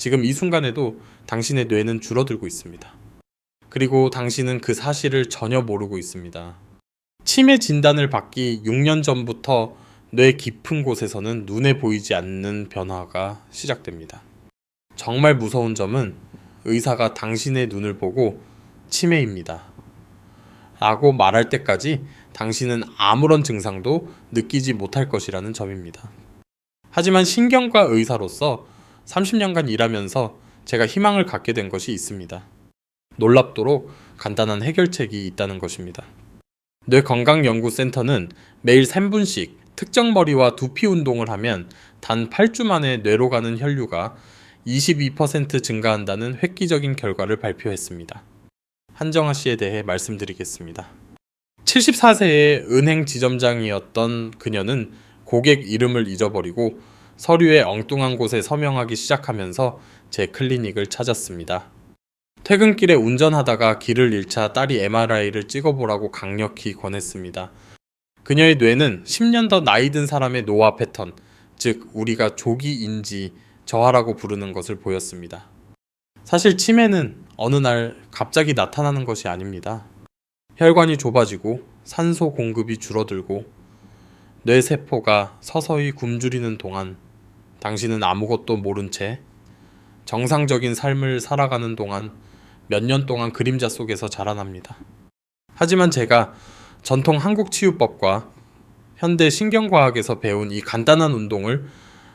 지금 이 순간에도 당신의 뇌는 줄어들고 있습니다. 그리고 당신은 그 사실을 전혀 모르고 있습니다. 치매 진단을 받기 6년 전부터 뇌 깊은 곳에서는 눈에 보이지 않는 변화가 시작됩니다. 정말 무서운 점은 의사가 당신의 눈을 보고 치매입니다 라고 말할 때까지 당신은 아무런 증상도 느끼지 못할 것이라는 점입니다. 하지만 신경과 의사로서 30년간 일하면서 제가 희망을 갖게 된 것이 있습니다. 놀랍도록 간단한 해결책이 있다는 것입니다. 뇌건강연구센터는 매일 3분씩 특정 머리와 두피 운동을 하면 단 8주 만에 뇌로 가는 혈류가 22% 증가한다는 획기적인 결과를 발표했습니다. 한정아 씨에 대해 말씀드리겠습니다. 74세의 은행 지점장이었던 그녀는 고객 이름을 잊어버리고 서류에 엉뚱한 곳에 서명하기 시작하면서 제 클리닉을 찾았습니다. 퇴근길에 운전하다가 길을 잃자 딸이 MRI를 찍어보라고 강력히 권했습니다. 그녀의 뇌는 10년 더 나이 든 사람의 노화 패턴, 즉 우리가 조기 인지 저하라고 부르는 것을 보였습니다. 사실 치매는 어느 날 갑자기 나타나는 것이 아닙니다. 혈관이 좁아지고 산소 공급이 줄어들고 뇌세포가 서서히 굶주리는 동안 당신은 아무것도 모른 채 정상적인 삶을 살아가는 동안 몇 년 동안 그림자 속에서 자라납니다. 하지만 제가 전통 한국치유법과 현대 신경과학에서 배운 이 간단한 운동을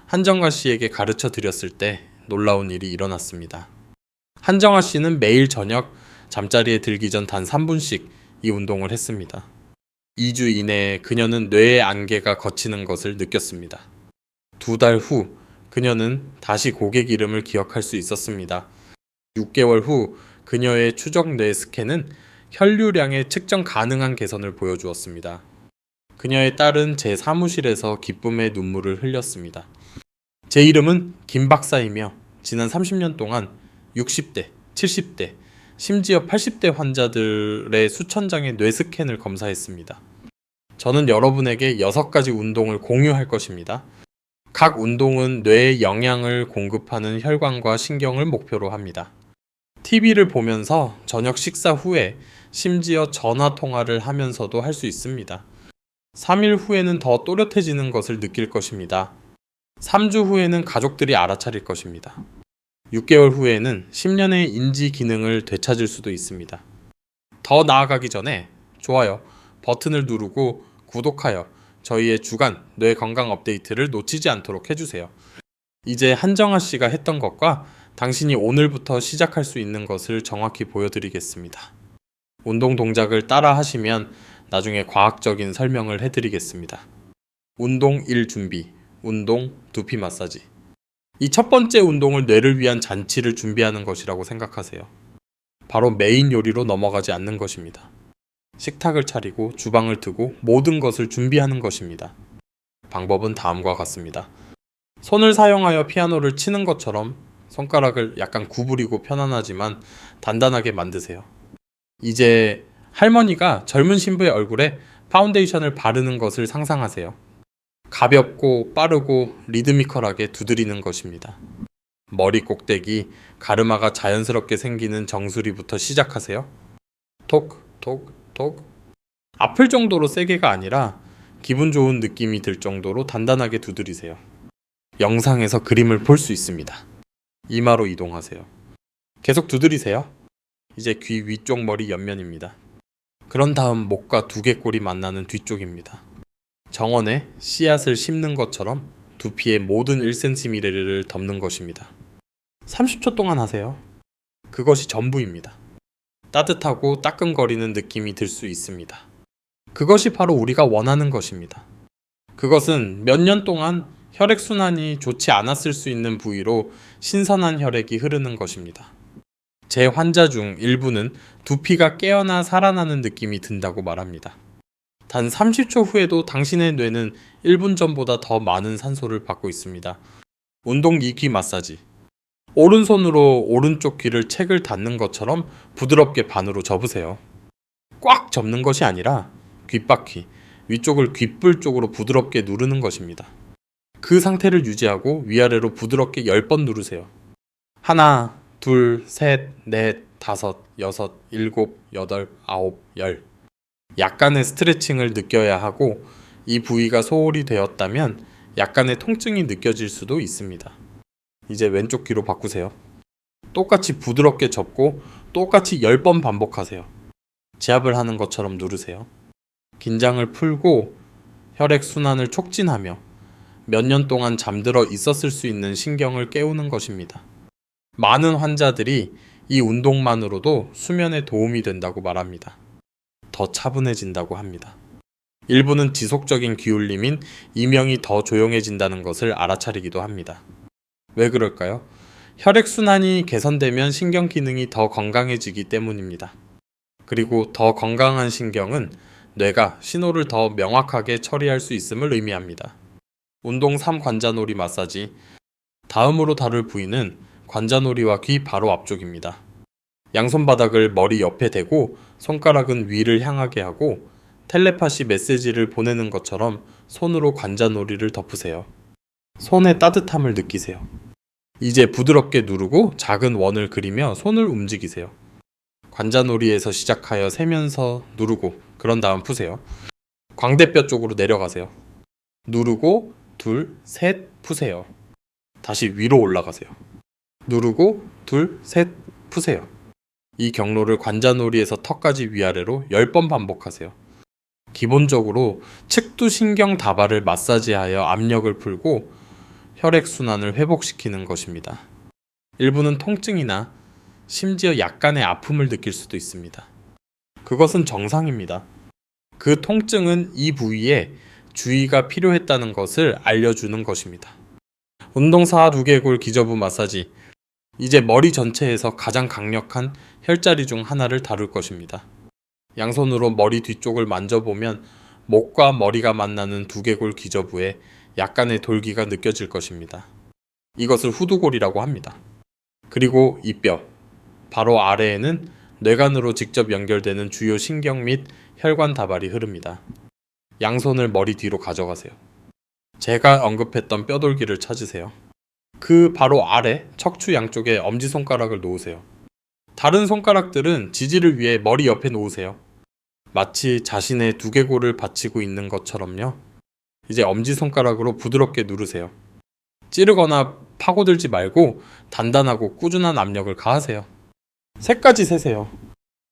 한정아 씨에게 가르쳐 드렸을 때 놀라운 일이 일어났습니다. 한정아 씨는 매일 저녁 잠자리에 들기 전 단 3분씩 이 운동을 했습니다. 2주 이내에 그녀는 뇌의 안개가 걷히는 것을 느꼈습니다. 2달 후 그녀는 다시 고객 이름을 기억할 수 있었습니다. 6개월 후 그녀의 추적 뇌 스캔은 혈류량의 측정 가능한 개선을 보여주었습니다. 그녀의 딸은 제 사무실에서 기쁨의 눈물을 흘렸습니다. 제 이름은 김 박사이며 지난 30년 동안 60대, 70대, 심지어 80대 환자들의 수천 장의 뇌 스캔을 검사했습니다. 저는 여러분에게 6가지 운동을 공유할 것입니다. 각 운동은 뇌에 영양을 공급하는 혈관과 신경을 목표로 합니다. TV를 보면서 저녁 식사 후에 심지어 전화 통화를 하면서도 할 수 있습니다. 3일 후에는 더 또렷해지는 것을 느낄 것입니다. 3주 후에는 가족들이 알아차릴 것입니다. 6개월 후에는 10년의 인지 기능을 되찾을 수도 있습니다. 더 나아가기 전에 좋아요 버튼을 누르고 구독하여 저희의 주간 뇌 건강 업데이트를 놓치지 않도록 해주세요. 이제 한정아 씨가 했던 것과 당신이 오늘부터 시작할 수 있는 것을 정확히 보여드리겠습니다. 운동 동작을 따라 하시면 나중에 과학적인 설명을 해드리겠습니다. 운동 1 준비, 운동 두피 마사지. 이 첫 번째 운동을 뇌를 위한 잔치를 준비하는 것이라고 생각하세요. 바로 메인 요리로 넘어가지 않는 것입니다. 식탁을 차리고 주방을 트고 모든 것을 준비하는 것입니다. 방법은 다음과 같습니다. 손을 사용하여 피아노를 치는 것처럼 손가락을 약간 구부리고 편안하지만 단단하게 만드세요. 이제 할머니가 젊은 신부의 얼굴에 파운데이션을 바르는 것을 상상하세요. 가볍고 빠르고 리드미컬하게 두드리는 것입니다. 머리 꼭대기, 가르마가 자연스럽게 생기는 정수리부터 시작하세요. 톡, 톡, 톡. 아플 정도로 세게가 아니라 기분 좋은 느낌이 들 정도로 단단하게 두드리세요. 영상에서 그림을 볼 수 있습니다. 이마로 이동하세요. 계속 두드리세요. 이제 귀 위쪽 머리 옆면입니다. 그런 다음 목과 두개골이 만나는 뒤쪽입니다. 정원에 씨앗을 심는 것처럼 두피의 모든 1cm를 덮는 것입니다. 30초 동안 하세요. 그것이 전부입니다. 따뜻하고 따끔거리는 느낌이 들 수 있습니다. 그것이 바로 우리가 원하는 것입니다. 그것은 몇 년 동안 혈액순환이 좋지 않았을 수 있는 부위로 신선한 혈액이 흐르는 것입니다. 제 환자 중 일부는 두피가 깨어나 살아나는 느낌이 든다고 말합니다. 단 30초 후에도 당신의 뇌는 1분 전보다 더 많은 산소를 받고 있습니다. 운동 2귀 마사지. 오른손으로 오른쪽 귀를 책을 닫는 것처럼 부드럽게 반으로 접으세요. 꽉 접는 것이 아니라 귓바퀴, 위쪽을 귓불 쪽으로 부드럽게 누르는 것입니다. 그 상태를 유지하고 위아래로 부드럽게 10번 누르세요. 하나, 둘, 셋, 넷, 다섯, 여섯, 일곱, 여덟, 아홉, 열. 약간의 스트레칭을 느껴야 하고 이 부위가 소홀히 되었다면 약간의 통증이 느껴질 수도 있습니다. 이제 왼쪽 귀로 바꾸세요. 똑같이 부드럽게 접고 똑같이 10번 반복하세요. 지압을 하는 것처럼 누르세요. 긴장을 풀고 혈액순환을 촉진하며 몇 년 동안 잠들어 있었을 수 있는 신경을 깨우는 것입니다. 많은 환자들이 이 운동만으로도 수면에 도움이 된다고 말합니다. 더 차분해진다고 합니다. 일부는 지속적인 기울림인 이명이 더 조용해진다는 것을 알아차리기도 합니다. 왜 그럴까요? 혈액순환이 개선되면 신경 기능이 더 건강해지기 때문입니다. 그리고 더 건강한 신경은 뇌가 신호를 더 명확하게 처리할 수 있음을 의미합니다. 운동 3 관자놀이 마사지. 다음으로 다룰 부위는 관자놀이와 귀 바로 앞쪽입니다. 양손바닥을 머리 옆에 대고 손가락은 위를 향하게 하고 텔레파시 메시지를 보내는 것처럼 손으로 관자놀이를 덮으세요. 손의 따뜻함을 느끼세요. 이제 부드럽게 누르고 작은 원을 그리며 손을 움직이세요. 관자놀이에서 시작하여 세면서 누르고 그런 다음 푸세요. 광대뼈 쪽으로 내려가세요. 누르고 둘, 셋 푸세요. 다시 위로 올라가세요. 누르고 둘, 셋 푸세요. 이 경로를 관자놀이에서 턱까지 위아래로 10번 반복하세요. 기본적으로 측두신경 다발을 마사지하여 압력을 풀고 혈액순환을 회복시키는 것입니다. 일부는 통증이나 심지어 약간의 아픔을 느낄 수도 있습니다. 그것은 정상입니다. 그 통증은 이 부위에 주의가 필요했다는 것을 알려주는 것입니다. 운동사 두개골 기저부 마사지. 이제 머리 전체에서 가장 강력한 혈자리 중 하나를 다룰 것입니다. 양손으로 머리 뒤쪽을 만져보면 목과 머리가 만나는 두개골 기저부에 약간의 돌기가 느껴질 것입니다. 이것을 후두골이라고 합니다. 그리고 이 뼈, 바로 아래에는 뇌관으로 직접 연결되는 주요 신경 및 혈관 다발이 흐릅니다. 양손을 머리 뒤로 가져가세요. 제가 언급했던 뼈돌기를 찾으세요. 그 바로 아래 척추 양쪽에 엄지손가락을 놓으세요. 다른 손가락들은 지지를 위해 머리 옆에 놓으세요. 마치 자신의 두개골을 받치고 있는 것처럼요. 이제 엄지손가락으로 부드럽게 누르세요. 찌르거나 파고들지 말고 단단하고 꾸준한 압력을 가하세요. 3까지 세세요.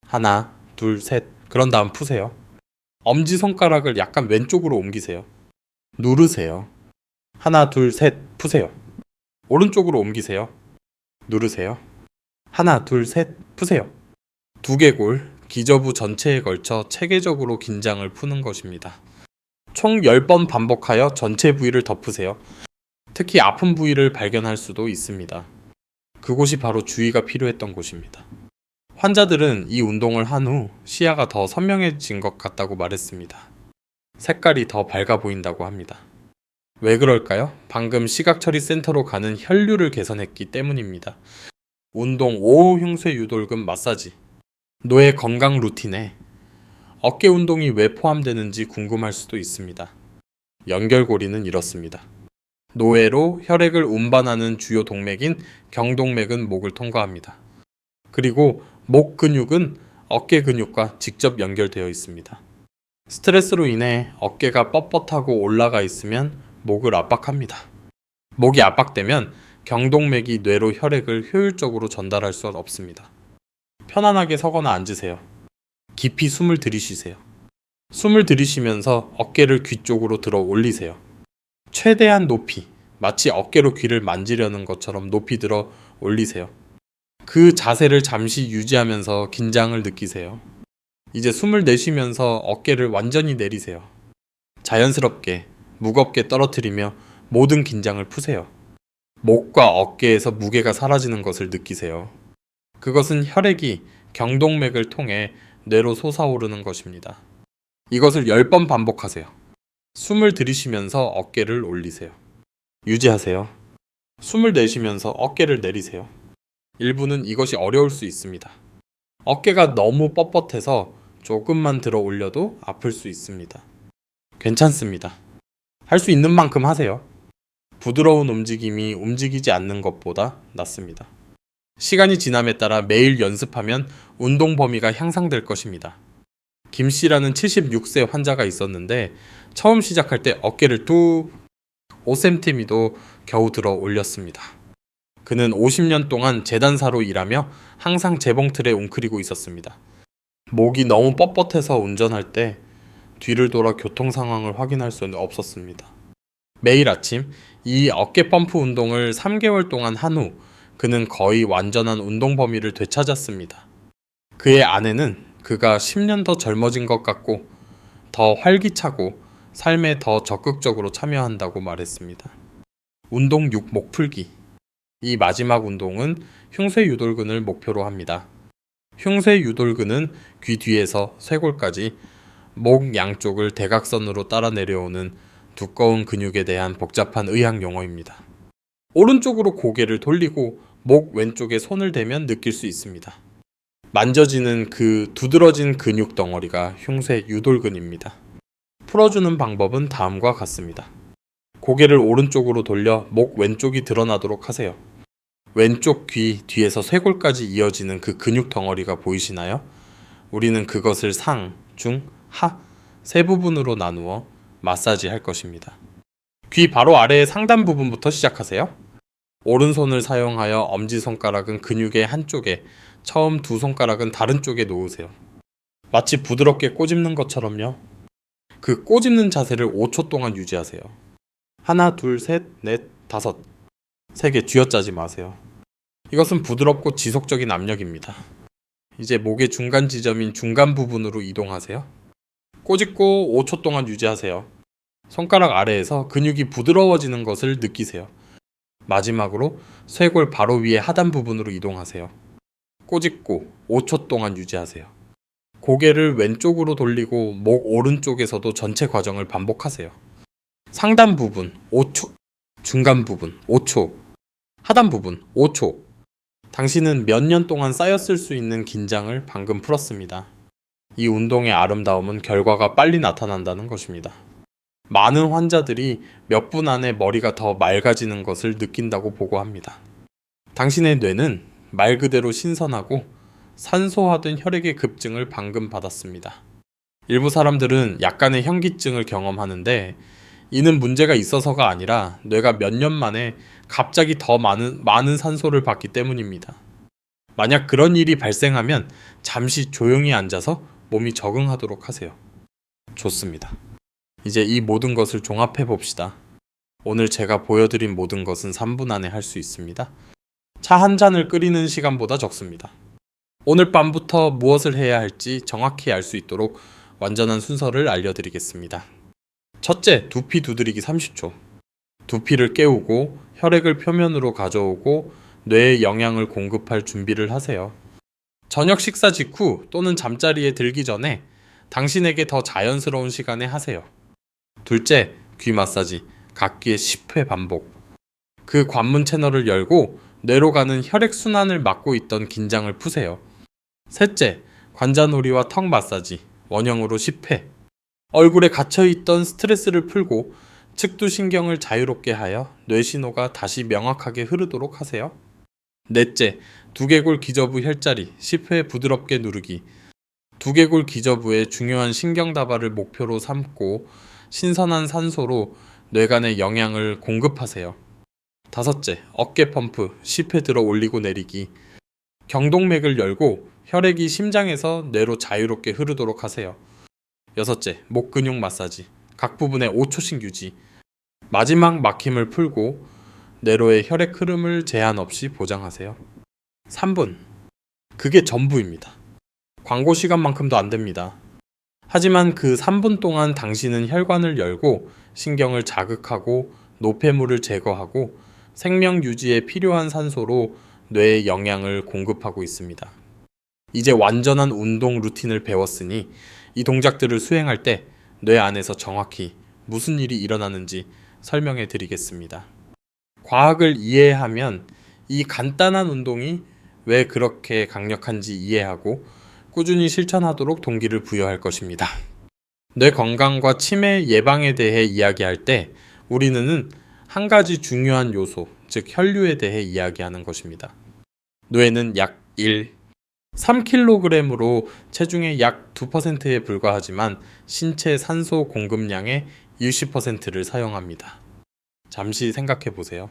하나, 둘, 셋. 그런 다음 푸세요. 엄지손가락을 약간 왼쪽으로 옮기세요. 누르세요. 하나, 둘, 셋. 푸세요. 오른쪽으로 옮기세요. 누르세요. 하나, 둘, 셋. 푸세요. 두개골, 기저부 전체에 걸쳐 체계적으로 긴장을 푸는 것입니다. 총 10번 반복하여 전체 부위를 덮으세요. 특히 아픈 부위를 발견할 수도 있습니다. 그곳이 바로 주의가 필요했던 곳입니다. 환자들은 이 운동을 한 후 시야가 더 선명해진 것 같다고 말했습니다. 색깔이 더 밝아 보인다고 합니다. 왜 그럴까요? 방금 시각처리센터로 가는 혈류를 개선했기 때문입니다. 운동 5호 흉쇄 유돌근 마사지. 뇌 건강 루틴에 어깨 운동이 왜 포함되는지 궁금할 수도 있습니다. 연결고리는 이렇습니다. 노회로 혈액을 운반하는 주요 동맥인 경동맥은 목을 통과합니다. 그리고 목 근육은 어깨 근육과 직접 연결되어 있습니다. 스트레스로 인해 어깨가 뻣뻣하고 올라가 있으면 목을 압박합니다. 목이 압박되면 경동맥이 뇌로 혈액을 효율적으로 전달할 수 없습니다. 편안하게 서거나 앉으세요. 깊이 숨을 들이쉬세요. 숨을 들이쉬면서 어깨를 귀 쪽으로 들어 올리세요. 최대한 높이, 마치 어깨로 귀를 만지려는 것처럼 높이 들어 올리세요. 그 자세를 잠시 유지하면서 긴장을 느끼세요. 이제 숨을 내쉬면서 어깨를 완전히 내리세요. 자연스럽게, 무겁게 떨어뜨리며 모든 긴장을 푸세요. 목과 어깨에서 무게가 사라지는 것을 느끼세요. 그것은 혈액이 경동맥을 통해 뇌로 솟아오르는 것입니다. 이것을 10번 반복하세요. 숨을 들이쉬면서 어깨를 올리세요. 유지하세요. 숨을 내쉬면서 어깨를 내리세요. 일부는 이것이 어려울 수 있습니다. 어깨가 너무 뻣뻣해서 조금만 들어 올려도 아플 수 있습니다. 괜찮습니다. 할 수 있는 만큼 하세요. 부드러운 움직임이 움직이지 않는 것보다 낫습니다. 시간이 지남에 따라 매일 연습하면 운동 범위가 향상될 것입니다. 김 씨라는 76세 환자가 있었는데 처음 시작할 때 어깨를 5cm도 겨우 들어 올렸습니다. 그는 50년 동안 재단사로 일하며 항상 재봉틀에 웅크리고 있었습니다. 목이 너무 뻣뻣해서 운전할 때 뒤를 돌아 교통 상황을 확인할 수는 없었습니다. 매일 아침 이 어깨 펌프 운동을 3개월 동안 한 후 그는 거의 완전한 운동 범위를 되찾았습니다. 그의 아내는 그가 10년 더 젊어진 것 같고 더 활기차고 삶에 더 적극적으로 참여한다고 말했습니다. 운동 6 목풀기. 이 마지막 운동은 흉쇄 유돌근을 목표로 합니다. 흉쇄 유돌근은 귀 뒤에서 쇄골까지 목 양쪽을 대각선으로 따라 내려오는 두꺼운 근육에 대한 복잡한 의학 용어입니다. 오른쪽으로 고개를 돌리고 목 왼쪽에 손을 대면 느낄 수 있습니다. 만져지는 그 두드러진 근육 덩어리가 흉쇄 유돌근입니다. 풀어주는 방법은 다음과 같습니다. 고개를 오른쪽으로 돌려 목 왼쪽이 드러나도록 하세요. 왼쪽 귀 뒤에서 쇄골까지 이어지는 그 근육 덩어리가 보이시나요? 우리는 그것을 상, 중, 하 세 부분으로 나누어 마사지 할 것입니다. 귀 바로 아래의 상단 부분부터 시작하세요. 오른손을 사용하여 엄지손가락은 근육의 한쪽에, 처음 두 손가락은 다른 쪽에 놓으세요. 마치 부드럽게 꼬집는 것처럼요. 그 꼬집는 자세를 5초 동안 유지하세요. 하나, 둘, 셋, 넷, 다섯. 3개 쥐어짜지 마세요. 이것은 부드럽고 지속적인 압력입니다. 이제 목의 중간 지점인 중간 부분으로 이동하세요. 꼬집고 5초 동안 유지하세요. 손가락 아래에서 근육이 부드러워지는 것을 느끼세요. 마지막으로 쇄골 바로 위에 하단 부분으로 이동하세요. 꼬집고 5초 동안 유지하세요. 고개를 왼쪽으로 돌리고 목 오른쪽에서도 전체 과정을 반복하세요. 상단 부분 5초, 중간 부분 5초, 하단 부분 5초. 당신은 몇 년 동안 쌓였을 수 있는 긴장을 방금 풀었습니다. 이 운동의 아름다움은 결과가 빨리 나타난다는 것입니다. 많은 환자들이 몇 분 안에 머리가 더 맑아지는 것을 느낀다고 보고합니다. 당신의 뇌는 말 그대로 신선하고 산소화된 혈액의 급증을 방금 받았습니다. 일부 사람들은 약간의 현기증을 경험하는데 이는 문제가 있어서가 아니라 뇌가 몇 년 만에 갑자기 더 많은 산소를 받기 때문입니다. 만약 그런 일이 발생하면 잠시 조용히 앉아서 몸이 적응하도록 하세요. 좋습니다. 이제 이 모든 것을 종합해 봅시다. 오늘 제가 보여드린 모든 것은 3분 안에 할 수 있습니다. 차 한 잔을 끓이는 시간보다 적습니다. 오늘 밤부터 무엇을 해야 할지 정확히 알 수 있도록 완전한 순서를 알려드리겠습니다. 첫째, 두피 두드리기 30초. 두피를 깨우고 혈액을 표면으로 가져오고 뇌에 영양을 공급할 준비를 하세요. 저녁 식사 직후 또는 잠자리에 들기 전에 당신에게 더 자연스러운 시간에 하세요. 둘째, 귀 마사지, 각 귀에 10회 반복. 그 관문 채널을 열고 뇌로 가는 혈액순환을 막고 있던 긴장을 푸세요. 셋째, 관자놀이와 턱 마사지, 원형으로 10회. 얼굴에 갇혀있던 스트레스를 풀고 측두신경을 자유롭게 하여 뇌신호가 다시 명확하게 흐르도록 하세요. 넷째, 두개골 기저부 혈자리 10회 부드럽게 누르기. 두개골 기저부의 중요한 신경다발을 목표로 삼고 신선한 산소로 뇌간에 영양을 공급하세요. 다섯째, 어깨 펌프 10회 들어 올리고 내리기. 경동맥을 열고 혈액이 심장에서 뇌로 자유롭게 흐르도록 하세요. 여섯째, 목 근육 마사지. 각 부분에 5초씩 유지. 마지막 막힘을 풀고 뇌로의 혈액 흐름을 제한 없이 보장하세요. 3분. 그게 전부입니다. 광고 시간만큼도 안 됩니다. 하지만 그 3분 동안 당신은 혈관을 열고 신경을 자극하고 노폐물을 제거하고 생명 유지에 필요한 산소로 뇌에 영양을 공급하고 있습니다. 이제 완전한 운동 루틴을 배웠으니 이 동작들을 수행할 때 뇌 안에서 정확히 무슨 일이 일어나는지 설명해 드리겠습니다. 과학을 이해하면 이 간단한 운동이 왜 그렇게 강력한지 이해하고 꾸준히 실천하도록 동기를 부여할 것입니다. 뇌 건강과 치매 예방에 대해 이야기할 때 우리는 한 가지 중요한 요소, 즉 혈류에 대해 이야기하는 것입니다. 뇌는 약 1, 3kg으로 체중의 약 2%에 불과하지만 신체 산소 공급량의 60%를 사용합니다. 잠시 생각해 보세요.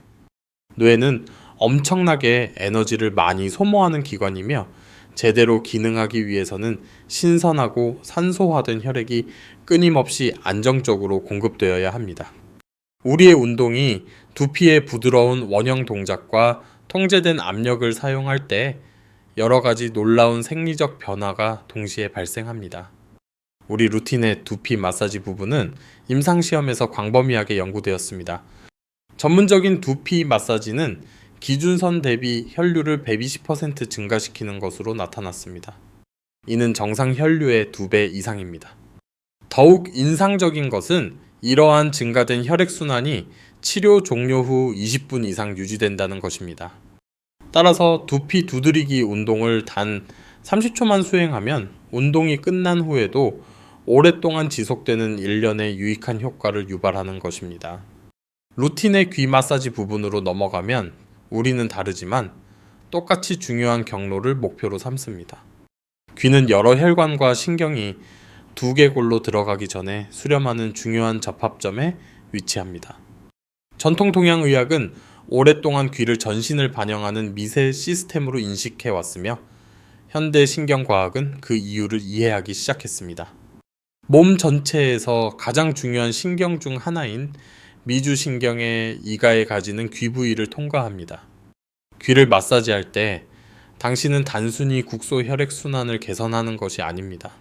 뇌는 엄청나게 에너지를 많이 소모하는 기관이며 제대로 기능하기 위해서는 신선하고 산소화된 혈액이 끊임없이 안정적으로 공급되어야 합니다. 우리의 운동이 두피의 부드러운 원형 동작과 통제된 압력을 사용할 때 여러 가지 놀라운 생리적 변화가 동시에 발생합니다. 우리 루틴의 두피 마사지 부분은 임상시험에서 광범위하게 연구되었습니다. 전문적인 두피 마사지는 기준선 대비 혈류를 120% 증가시키는 것으로 나타났습니다. 이는 정상 혈류의 2배 이상입니다. 더욱 인상적인 것은 이러한 증가된 혈액순환이 치료 종료 후 20분 이상 유지된다는 것입니다. 따라서 두피 두드리기 운동을 단 30초만 수행하면 운동이 끝난 후에도 오랫동안 지속되는 일련의 유익한 효과를 유발하는 것입니다. 루틴의 귀 마사지 부분으로 넘어가면 우리는 다르지만 똑같이 중요한 경로를 목표로 삼습니다. 귀는 여러 혈관과 신경이 두개골로 들어가기 전에 수렴하는 중요한 접합점에 위치합니다. 전통 동양의학은 오랫동안 귀를 전신을 반영하는 미세 시스템으로 인식해 왔으며 현대 신경과학은 그 이유를 이해하기 시작했습니다. 몸 전체에서 가장 중요한 신경 중 하나인 미주신경의 이가에 가지는 귀 부위를 통과합니다. 귀를 마사지할 때 당신은 단순히 국소 혈액순환을 개선하는 것이 아닙니다.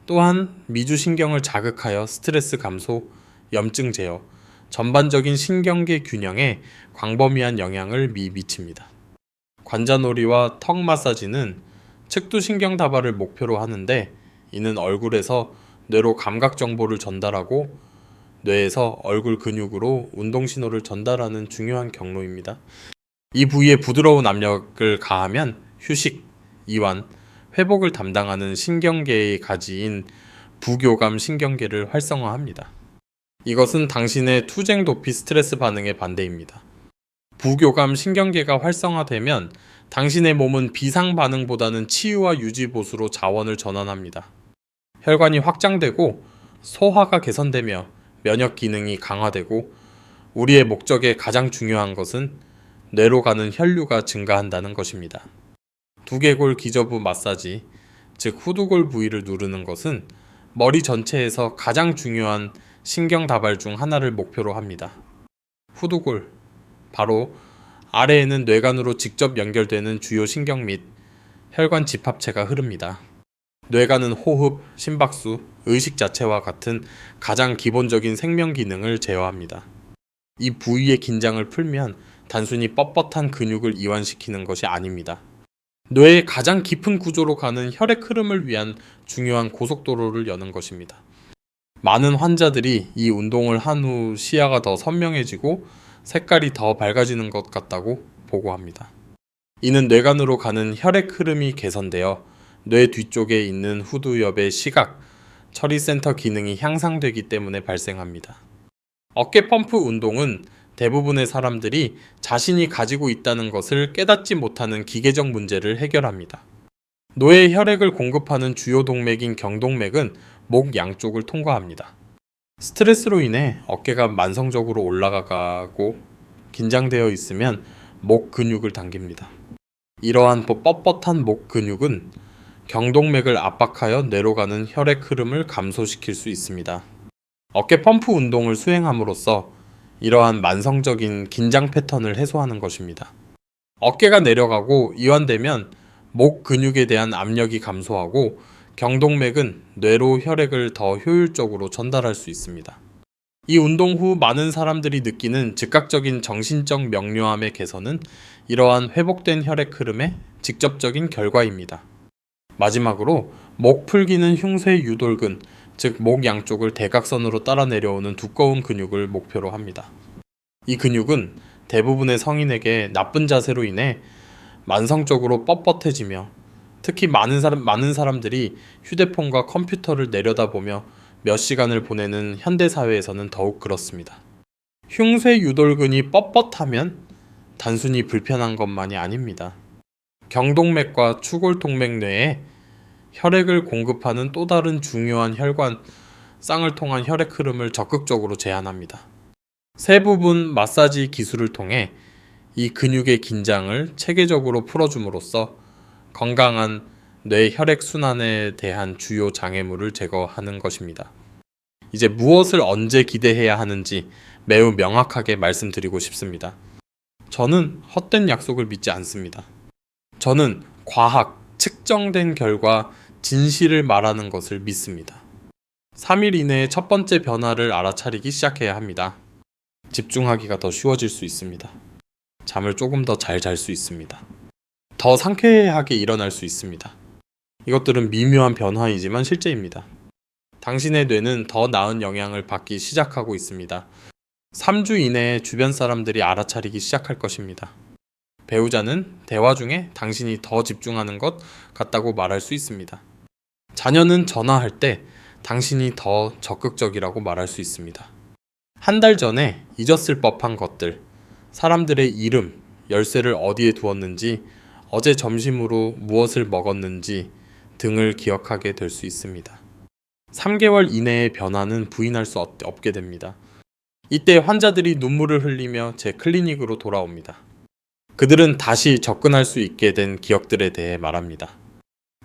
또한 미주신경을 자극하여 스트레스 감소, 염증 제어, 전반적인 신경계 균형에 광범위한 영향을 미칩니다. 관자놀이와 턱 마사지는 측두신경 다발을 목표로 하는데 이는 얼굴에서 뇌로 감각 정보를 전달하고 뇌에서 얼굴 근육으로 운동 신호를 전달하는 중요한 경로입니다. 이 부위에 부드러운 압력을 가하면 휴식, 이완, 회복을 담당하는 신경계의 가지인 부교감 신경계를 활성화합니다. 이것은 당신의 투쟁 도피 스트레스 반응의 반대입니다. 부교감 신경계가 활성화되면 당신의 몸은 비상 반응보다는 치유와 유지 보수로 자원을 전환합니다. 혈관이 확장되고 소화가 개선되며 면역 기능이 강화되고 우리의 목적에 가장 중요한 것은 뇌로 가는 혈류가 증가한다는 것입니다. 두개골 기저부 마사지, 즉 후두골 부위를 누르는 것은 머리 전체에서 가장 중요한 신경 다발 중 하나를 목표로 합니다. 후두골, 바로 아래에는 뇌관으로 직접 연결되는 주요 신경 및 혈관 집합체가 흐릅니다. 뇌관은 호흡, 심박수, 의식 자체와 같은 가장 기본적인 생명 기능을 제어합니다. 이 부위의 긴장을 풀면 단순히 뻣뻣한 근육을 이완시키는 것이 아닙니다. 뇌의 가장 깊은 구조로 가는 혈액 흐름을 위한 중요한 고속도로를 여는 것입니다. 많은 환자들이 이 운동을 한 후 시야가 더 선명해지고 색깔이 더 밝아지는 것 같다고 보고합니다. 이는 뇌관으로 가는 혈액 흐름이 개선되어 뇌 뒤쪽에 있는 후두엽의 시각, 처리센터 기능이 향상되기 때문에 발생합니다. 어깨 펌프 운동은 대부분의 사람들이 자신이 가지고 있다는 것을 깨닫지 못하는 기계적 문제를 해결합니다. 뇌에 혈액을 공급하는 주요 동맥인 경동맥은 목 양쪽을 통과합니다. 스트레스로 인해 어깨가 만성적으로 올라가고 긴장되어 있으면 목 근육을 당깁니다. 이러한 뻣뻣한 목 근육은 경동맥을 압박하여 뇌로 가는 혈액 흐름을 감소시킬 수 있습니다. 어깨 펌프 운동을 수행함으로써 이러한 만성적인 긴장 패턴을 해소하는 것입니다. 어깨가 내려가고 이완되면 목 근육에 대한 압력이 감소하고 경동맥은 뇌로 혈액을 더 효율적으로 전달할 수 있습니다. 이 운동 후 많은 사람들이 느끼는 즉각적인 정신적 명료함의 개선은 이러한 회복된 혈액 흐름의 직접적인 결과입니다. 마지막으로 목 풀기는 흉쇄 유돌근, 즉 목 양쪽을 대각선으로 따라 내려오는 두꺼운 근육을 목표로 합니다. 이 근육은 대부분의 성인에게 나쁜 자세로 인해 만성적으로 뻣뻣해지며 특히 많은 사람들이 휴대폰과 컴퓨터를 내려다보며 몇 시간을 보내는 현대사회에서는 더욱 그렇습니다. 흉쇄 유돌근이 뻣뻣하면 단순히 불편한 것만이 아닙니다. 경동맥과 추골동맥 뇌에 혈액을 공급하는 또 다른 중요한 혈관, 쌍을 통한 혈액 흐름을 적극적으로 제한합니다. 세 부분 마사지 기술을 통해 이 근육의 긴장을 체계적으로 풀어줌으로써 건강한 뇌 혈액 순환에 대한 주요 장애물을 제거하는 것입니다. 이제 무엇을 언제 기대해야 하는지 매우 명확하게 말씀드리고 싶습니다. 저는 헛된 약속을 믿지 않습니다. 저는 과학, 측정된 결과, 진실을 말하는 것을 믿습니다. 3일 이내에 첫 번째 변화를 알아차리기 시작해야 합니다. 집중하기가 더 쉬워질 수 있습니다. 잠을 조금 더 잘 잘 수 있습니다. 더 상쾌하게 일어날 수 있습니다. 이것들은 미묘한 변화이지만 실제입니다. 당신의 뇌는 더 나은 영향을 받기 시작하고 있습니다. 3주 이내에 주변 사람들이 알아차리기 시작할 것입니다. 배우자는 대화 중에 당신이 더 집중하는 것 같다고 말할 수 있습니다. 자녀는 전화할 때 당신이 더 적극적이라고 말할 수 있습니다. 한 달 전에 잊었을 법한 것들, 사람들의 이름, 열쇠를 어디에 두었는지, 어제 점심으로 무엇을 먹었는지 등을 기억하게 될 수 있습니다. 3개월 이내의 변화는 부인할 수 없게 됩니다. 이때 환자들이 눈물을 흘리며 제 클리닉으로 돌아옵니다. 그들은 다시 접근할 수 있게 된 기억들에 대해 말합니다.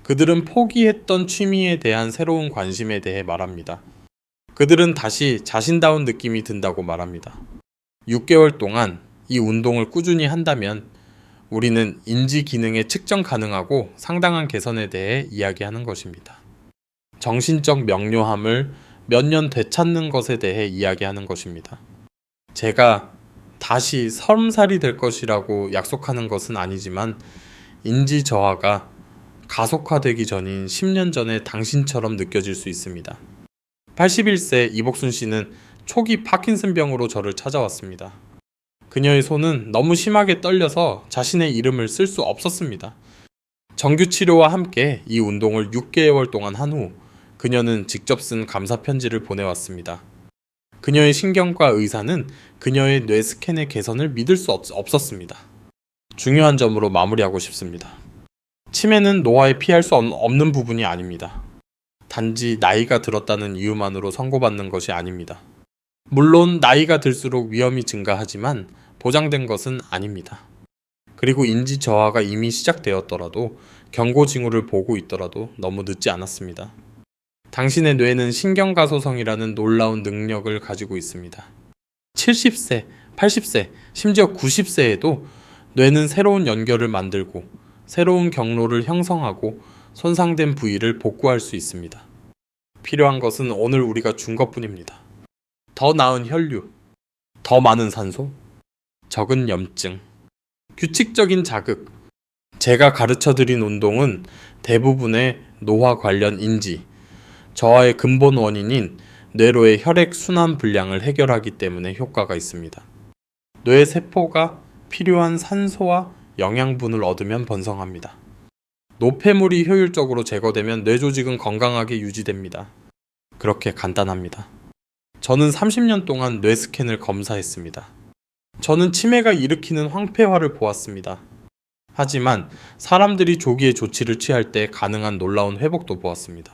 그들은 포기했던 취미에 대한 새로운 관심에 대해 말합니다. 그들은 다시 자신다운 느낌이 든다고 말합니다. 6개월 동안 이 운동을 꾸준히 한다면 우리는 인지 기능의 측정 가능하고 상당한 개선에 대해 이야기하는 것입니다. 정신적 명료함을 몇 년 되찾는 것에 대해 이야기하는 것입니다. 제가 다시 30살이 될 것이라고 약속하는 것은 아니지만 인지 저하가 가속화되기 전인 10년 전의 당신처럼 느껴질 수 있습니다. 81세 이복순 씨는 초기 파킨슨병으로 저를 찾아왔습니다. 그녀의 손은 너무 심하게 떨려서 자신의 이름을 쓸 수 없었습니다. 정규치료와 함께 이 운동을 6개월 동안 한 후 그녀는 직접 쓴 감사 편지를 보내왔습니다. 그녀의 신경과 의사는 그녀의 뇌 스캔의 개선을 믿을 수 없었습니다. 중요한 점으로 마무리하고 싶습니다. 치매는 노화에 피할 수 없는 부분이 아닙니다. 단지 나이가 들었다는 이유만으로 선고받는 것이 아닙니다. 물론 나이가 들수록 위험이 증가하지만 보장된 것은 아닙니다. 그리고 인지 저하가 이미 시작되었더라도 경고 징후를 보고 있더라도 너무 늦지 않았습니다. 당신의 뇌는 신경가소성이라는 놀라운 능력을 가지고 있습니다. 70세, 80세, 심지어 90세에도 뇌는 새로운 연결을 만들고 새로운 경로를 형성하고 손상된 부위를 복구할 수 있습니다. 필요한 것은 오늘 우리가 준 것뿐입니다. 더 나은 혈류, 더 많은 산소, 적은 염증, 규칙적인 자극. 제가 가르쳐드린 운동은 대부분의 노화 관련 인지, 저하의 근본 원인인 뇌로의 혈액 순환 불량을 해결하기 때문에 효과가 있습니다. 뇌 세포가 필요한 산소와 영양분을 얻으면 번성합니다. 노폐물이 효율적으로 제거되면 뇌 조직은 건강하게 유지됩니다. 그렇게 간단합니다. 저는 30년 동안 뇌 스캔을 검사했습니다. 저는 치매가 일으키는 황폐화를 보았습니다. 하지만 사람들이 조기에 조치를 취할 때 가능한 놀라운 회복도 보았습니다.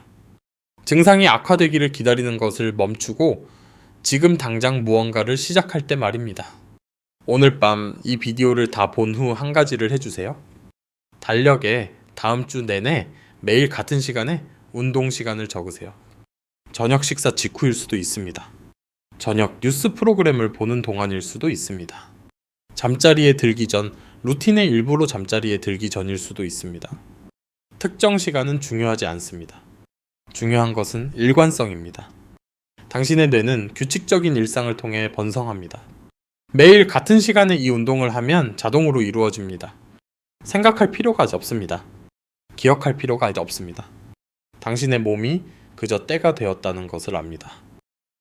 증상이 악화되기를 기다리는 것을 멈추고 지금 당장 무언가를 시작할 때 말입니다. 오늘 밤 이 비디오를 다 본 후 한 가지를 해주세요. 달력에 다음 주 내내 매일 같은 시간에 운동 시간을 적으세요. 저녁 식사 직후일 수도 있습니다. 저녁 뉴스 프로그램을 보는 동안일 수도 있습니다. 잠자리에 들기 전, 루틴의 일부로 잠자리에 들기 전일 수도 있습니다. 특정 시간은 중요하지 않습니다. 중요한 것은 일관성입니다. 당신의 뇌는 규칙적인 일상을 통해 번성합니다. 매일 같은 시간에 이 운동을 하면 자동으로 이루어집니다. 생각할 필요가 없습니다. 기억할 필요가 없습니다. 당신의 몸이 그저 때가 되었다는 것을 압니다.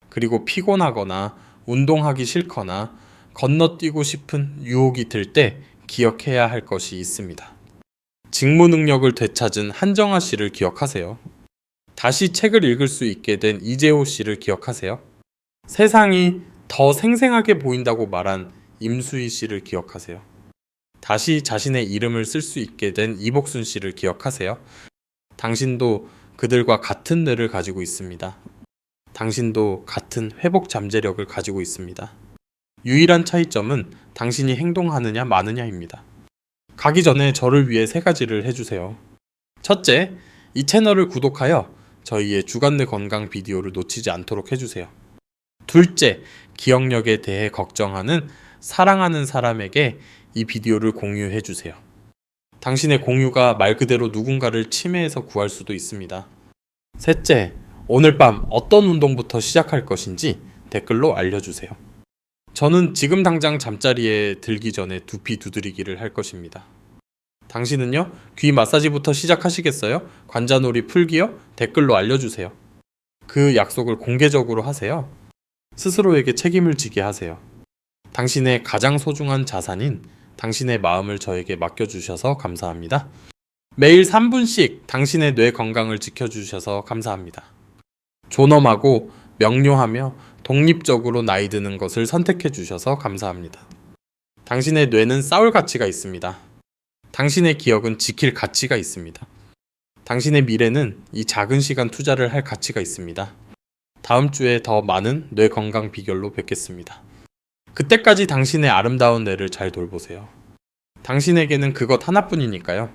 그리고 피곤하거나 운동하기 싫거나 건너뛰고 싶은 유혹이 들 때 기억해야 할 것이 있습니다. 직무 능력을 되찾은 한정아 씨를 기억하세요. 다시 책을 읽을 수 있게 된 이재호 씨를 기억하세요. 세상이 더 생생하게 보인다고 말한 임수희 씨를 기억하세요. 다시 자신의 이름을 쓸 수 있게 된 이복순 씨를 기억하세요. 당신도 그들과 같은 뇌를 가지고 있습니다. 당신도 같은 회복 잠재력을 가지고 있습니다. 유일한 차이점은 당신이 행동하느냐 마느냐입니다. 가기 전에 저를 위해 3가지를 해주세요. 첫째, 이 채널을 구독하여 저희의 주간 내 건강 비디오를 놓치지 않도록 해주세요. 둘째, 기억력에 대해 걱정하는 사랑하는 사람에게 이 비디오를 공유해주세요. 당신의 공유가 말 그대로 누군가를 치매에서 구할 수도 있습니다. 셋째, 오늘 밤 어떤 운동부터 시작할 것인지 댓글로 알려주세요. 저는 지금 당장 잠자리에 들기 전에 두피 두드리기를 할 것입니다. 당신은요? 귀 마사지부터 시작하시겠어요? 관자놀이 풀기요? 댓글로 알려주세요. 그 약속을 공개적으로 하세요. 스스로에게 책임을 지게 하세요. 당신의 가장 소중한 자산인 당신의 마음을 저에게 맡겨주셔서 감사합니다. 매일 3분씩 당신의 뇌 건강을 지켜주셔서 감사합니다. 존엄하고 명료하며 독립적으로 나이 드는 것을 선택해 주셔서 감사합니다. 당신의 뇌는 싸울 가치가 있습니다. 당신의 기억은 지킬 가치가 있습니다. 당신의 미래는 이 작은 시간 투자를 할 가치가 있습니다. 다음 주에 더 많은 뇌 건강 비결로 뵙겠습니다. 그때까지 당신의 아름다운 뇌를 잘 돌보세요. 당신에게는 그것 하나뿐이니까요.